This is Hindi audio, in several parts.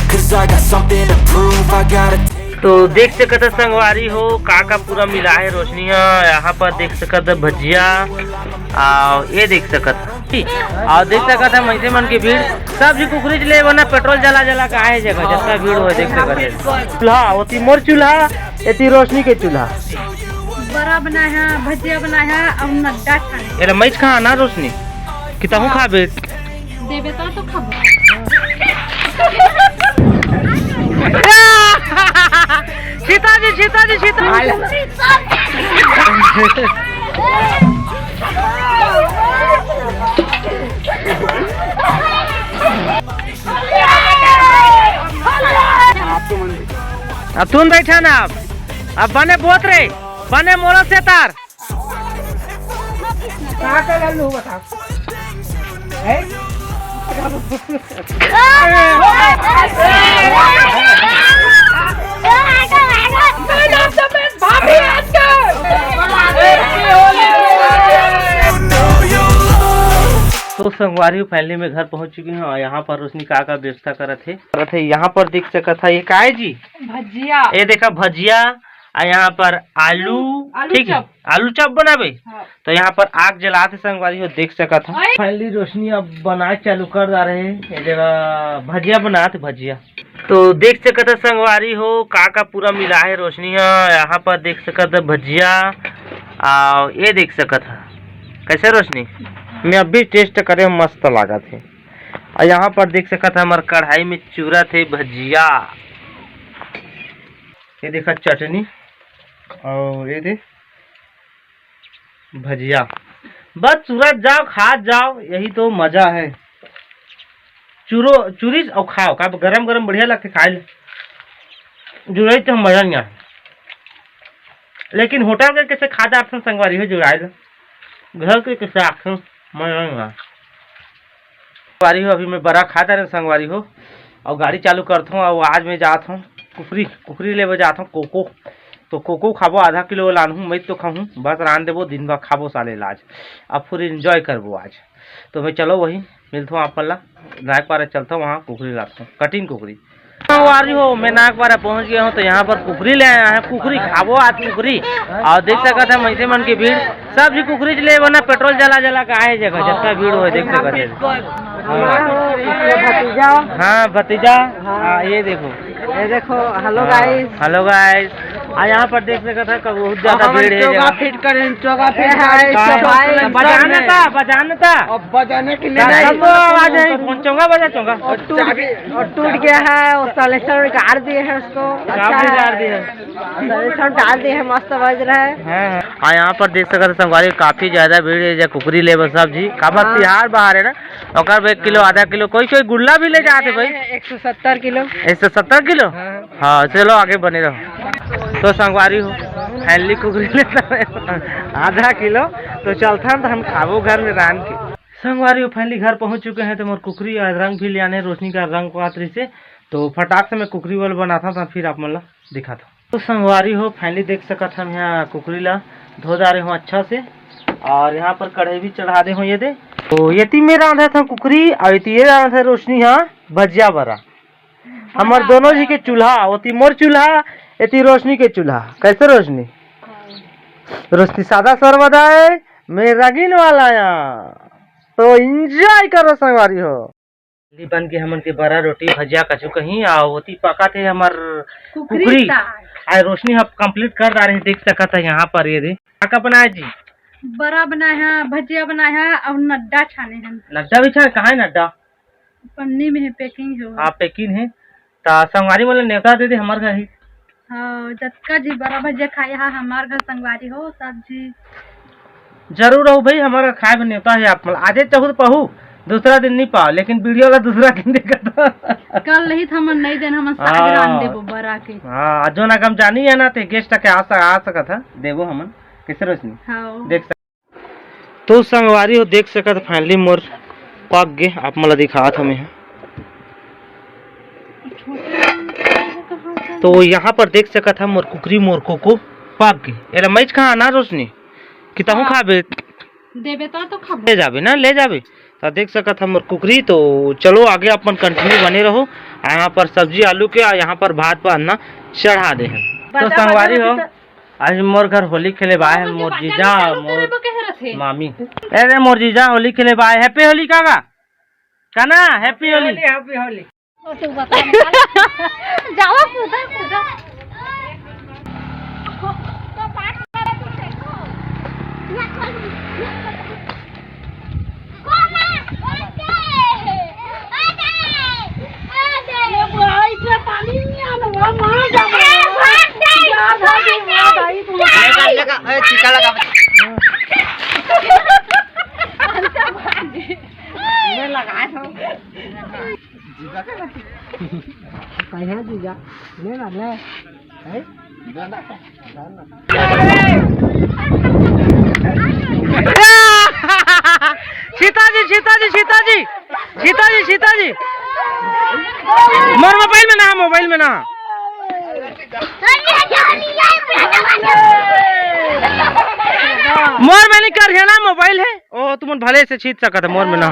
cause I got something to prove. I gotta तो देख सकत है संगवारी हो का पूरा मिला है रोशनी है। यहाँ पर देख सकत है भजिया और ये देख सकत है और देख सकत है मैसे मन की भीड़ सब जी कुकरी ले बना पेट्रोल जला जला का है जगह जितना भीड़ हो देख सकत है। चूल्हा होती मोर चूल्हा ये रोशनी के चूल्हा बड़ा बना है भजिया बना है और नड्डा खाने ये मैच खा ना रोशनी कितना खाबे देबे तो खाबो सीताजी सीताजी सीताजी अब तुम बैठा ना अब बने बोत रे बने मोरा से तार तो संगवारी फैमिली में घर पहुंच चुकी हूँ और यहाँ पर रोशनी का व्यवस्था करत है। यहाँ पर देख सकत है ये का है जी भजिया ये देखा भजिया और यहाँ पर आलू ठीक है आलू चप बनाबे तो यहाँ पर आग जलाते संगवारी हो देख सकत है। फाइनली रोशनी अब बनाए चालू कर जा रहे हैं ये जगह भजिया बनाते भजिया तो देख सकत है संगवारी हो का पूरा मिला है रोशनी है। यहाँ पर देख सकत है भजिया और ये देख सकत है कैसे रोशनी मैं अभी टेस्ट करे मस्त लागत है। और यहाँ पर देख सकत है हमारे कढ़ाई में चूरा थे भजिया ये देखा चटनी और ये दे भजिया बस सूरज जाओ खा जाओ यही तो मजा है। चूरी और खाओ का गरम गरम बढ़िया लगते खाए जुड़ाई तो मजा नहीं आए लेकिन होटल के कैसे खादा ऑप्शन संगवारी हो जुड़ाए घर के कैसे ऑप्शन मजा नहीं आए संगवारी हो। अभी मैं बड़ा खाता रहे संगवारी हो और गाड़ी चालू करता हूँ और आज मैं जाता हूँ कुकरी ले जाता हूँ कोको तो कोको खाबो आधा किलो लानू मैं तो खाऊँ बस रान देवो दिन भर खाबो साले आज अब पूरी एंजॉय करबो आज तो मैं चलो वही मिलता हूँ आप नाक पारे चलता हूँ वहाँ कुकरी लाता हूँ कटिंग कुकरी वारी हो मैं नाक पारे पहुँच गया हूँ तो यहाँ पर कुकरी ले आया है कुकरी खाबो आज कुकरी और देख सकत है मैसे मन की भीड़ सब जी कुकरी ले बना पेट्रोल जला जला का है जगह जितना भीड़ हो देख सकत है। हाँ भतीजा ये देखो हेलो गाइस और यहाँ पर देख सकते हैं बहुत ज्यादा भीड़ है जगह फिट करें बजाने के लिए आवाज है फोन चोंगा बजा चोंगा और टूट गया है और सलेक्शन गाड़ दिए हैं उसको सलेक्शन डाल दिए हैं मस्त बज रहा है। हाँ यहाँ पर देख सकते हैं संगवारी काफी ज्यादा भीड़ है कुकरी लेबर सब जी काफी तिहार बाहर है ना और 1 किलो आधा किलो कोई गुल्ला भी ले जाते भाई 170 किलो 170 किलो हाँ चलो आगे बने रहो। तो संगवारी हो फैमिली कुकरी लेता आधा किलो तो चलता तो हम खाबो घर में रान के संगवारी हो फैमिली घर पहुंच चुके हैं तो मोर कुकरी और रंग भी ले आने रोशनी का रंग पात्री से तो फटाक से मैं कुकरी वाल बनाता था फिर आप मतलब दिखाता तो संगवारी हो फैमिली देख सकत हम यहाँ कुकरी ला धो जा रहे हो अच्छा से और यहाँ पर कढ़ाई भी चढ़ा दे हो ये दे तो ये में रांधा था कुकरी और ये रांधा था रोशनी यहाँ भजिया बरा हमार दोनों जी के चूल्हा होती मोर चूल्हा ये रोशनी के चूल्हा कैसे रोशनी सादा सरवदा है मैं रंगीन वाला यहाँ तो एंजॉय करो संगवारी हो बन के हमन के बड़ा रोटी भजिया कचू कहीं होती पका थे हमार कुकरी आज रोशनी हम कंप्लीट कर रहा रही देख सकता था यहाँ पर ये का बनाया जी बड़ा बनाया है भजिया बनाया है और नड्डा छाने हैं नड्डा भी छाने कहाँ है नड्डा पन्नी में है पैकिंग जो हाँ पैकिंग है तो संगवारी वाले न्योता दे दे हमारे घर ही हाँ जतका जी बड़ा भजिया खाया है हमारे घर संगवारी हो सब जी जरूर हो भाई हमारा खाए में न्योता है आप आजे चाहू तो पहू दूसरा दिन नहीं पाओ लेकिन वीडियो वाला दूसरा दिन देखा कल नहीं था हम नहीं देना हम साग देबो बरा के हां जो ना कम जानी है ना ते गेस्ट के आ सका था देबो हमन कैसे रोशनी हां देख तो संगवारी हो देख सकत फाइनली मोर पक गे आप मला दिखात हमें तो यहाँ पर देख सकत हम मोर कुकरी मोर कोको पक गे एला मैच कहां ना रोशनी किताहू खाबे देबे तो खाबे ले जाबे ना ले जाबे तो देख सकत हम कुकरी। तो चलो आगे अपन कंटिन्यू बने रहो। यहाँ पर सब्जी आलू के और यहाँ पर भात पर अन्ना चढ़ा दे हैं। तो संगवारी हो आज मोर घर होली खेले बाय है मोर जीजा मोर मामी। अरे मोर जीजा होली खेले बाय। हैप्पी होली काका काना हैप्पी होली। हैप्पी होली। जाओ पूजा पूजा सीताजी सीताजी सीताजी सीताजी सीताजी मोर मोबाइल में ना मोबाइल में ना मोर में नहीं कर है ना मोबाइल है। ओ तुम भले से छीत सकत है मोर में ना।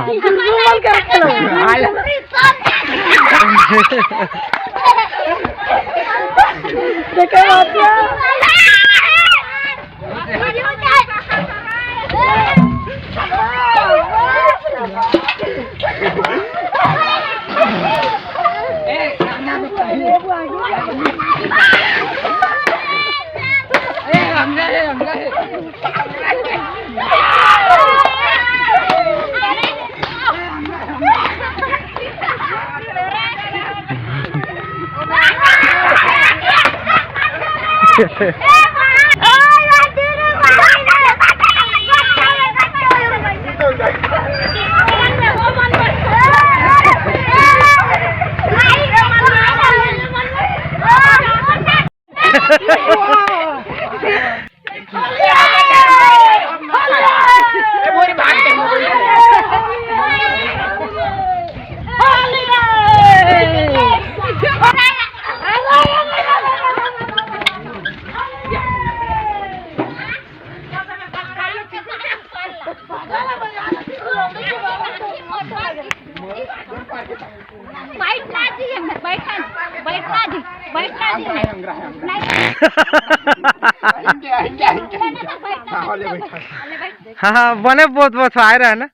हाँ बने बहुत आए रहा है ना।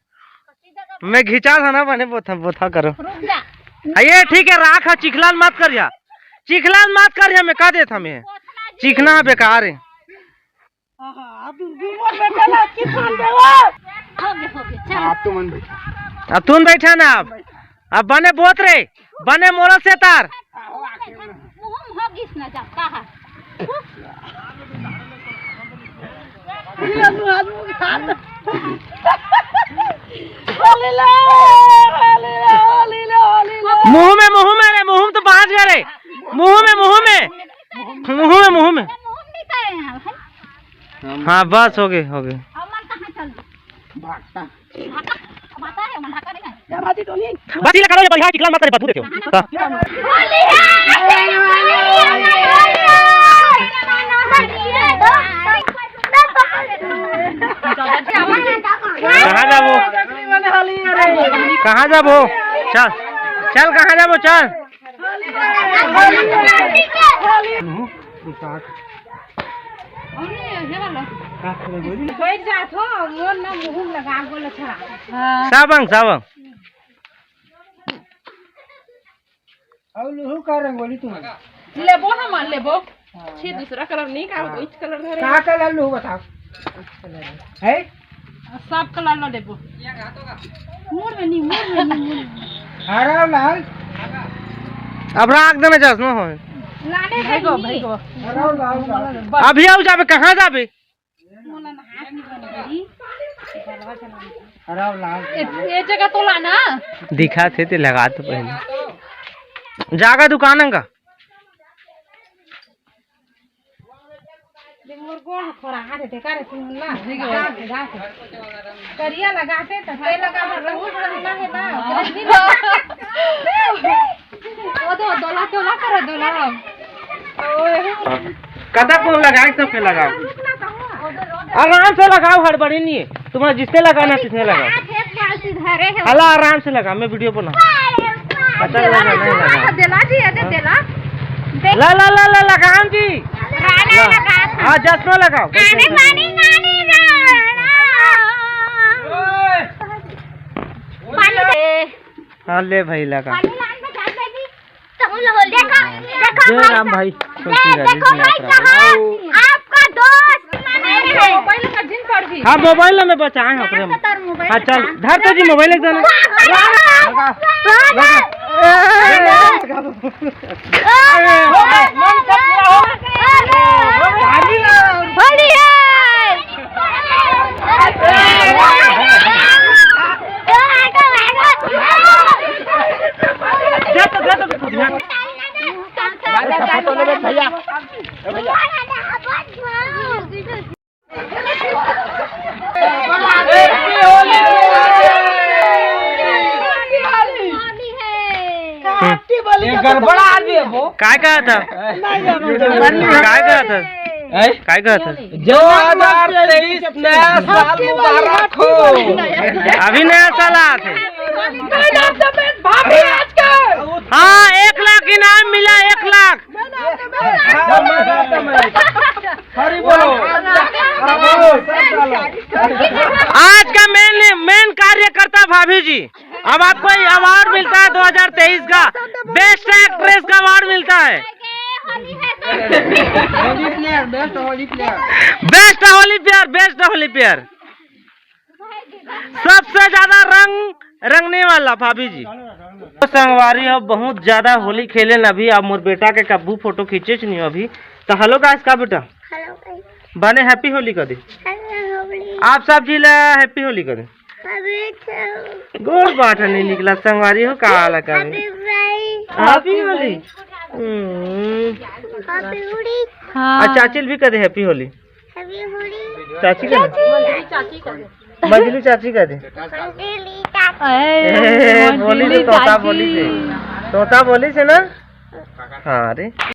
मैं घिचा था ना बने बहुत करो। ये ठीक है राख चिखलाल मत कर जा चिखलाल मत कर जा। मैं कह देता मैं चिखना बेकार है। अब तुम बैठा ना अब बने बोत रे बने मोर से तार मुंह में रे मुंह में तो बाहर जा रे मुंह में। हाँ बस हो गए बस ये करो बढ़िया चिकला मत करे बात देखो। कहाँ जाबो चल कहाँ जाबो चल। साबंग रंगोली तुम लेबो हम लेबो छी दूसरा कलर नहीं का इस कलर धरे का कलर लो बताओ है सब कलर लो लेबो मोर में नहीं हरा लाल अब राख देना चाहस न हो लाने भाईगो हरा लाल अभी आउ जाबे कहाँ जाबे हरा लाल ये जगह तो लाना दिखा थे ते लगा तो पहले जागा दुकान का मुर्गों थोड़ा हाथ टेका रे तुम ला करिया लगाते तो ते लगा रंग रंगना है ना वो तो दोला कर दोला कदा कौन लगाए सब पे लगाओ आराम से लगाओ हड़बड़ी नहीं है तुम्हारा जिससे लगाना तिसने लगाओ बस इधर है हला आराम से लगा, मैं वीडियो बना पता लगा नहीं लगा। देला जी अरे देला ला ला ला ला लगाम जी, हाँ चश्मा लगाओ। हाँ ले भाई लगा। जय राम भाई, आपका दोस्त हाँ मोबाइल में बचाए हैं अपने। हाँ चल धर तो जी मोबाइल एक देना। गड़बड़ा आदमी है वो। काय कहा था, काय कहा था, काय कहा था? 2023 नया साल मुबारक हो। अभी नया साल आया थे। हाँ 1 लाख इनाम मिला, 1 लाख। आज का मेन कार्यकर्ता भाभी जी, अब आपको अवार्ड मिलता है 2023 का बेस्ट एक्ट्रेस का अवार्ड मिलता है। Best Holi player. Best Holi player सबसे ज्यादा रंगने वाला भाभी जी। तो संगवारी हो बहुत ज्यादा होली खेले न अभी। अब मोर बेटा के कब्बू फोटो खींचे नहीं अभी तो। हेलो गाइस का बेटा बने हैप्पी होली कर दे। आप सब जी हैप्पी होली कर दे। गोल बात नहीं निकला संगवारी हो का लगा हैप्पी होली। चाची भी कर दे हैप्पी होली। चाची कर दे, मजली चाची कर दे। बोली से तोता बोली से ना। हाँ अरे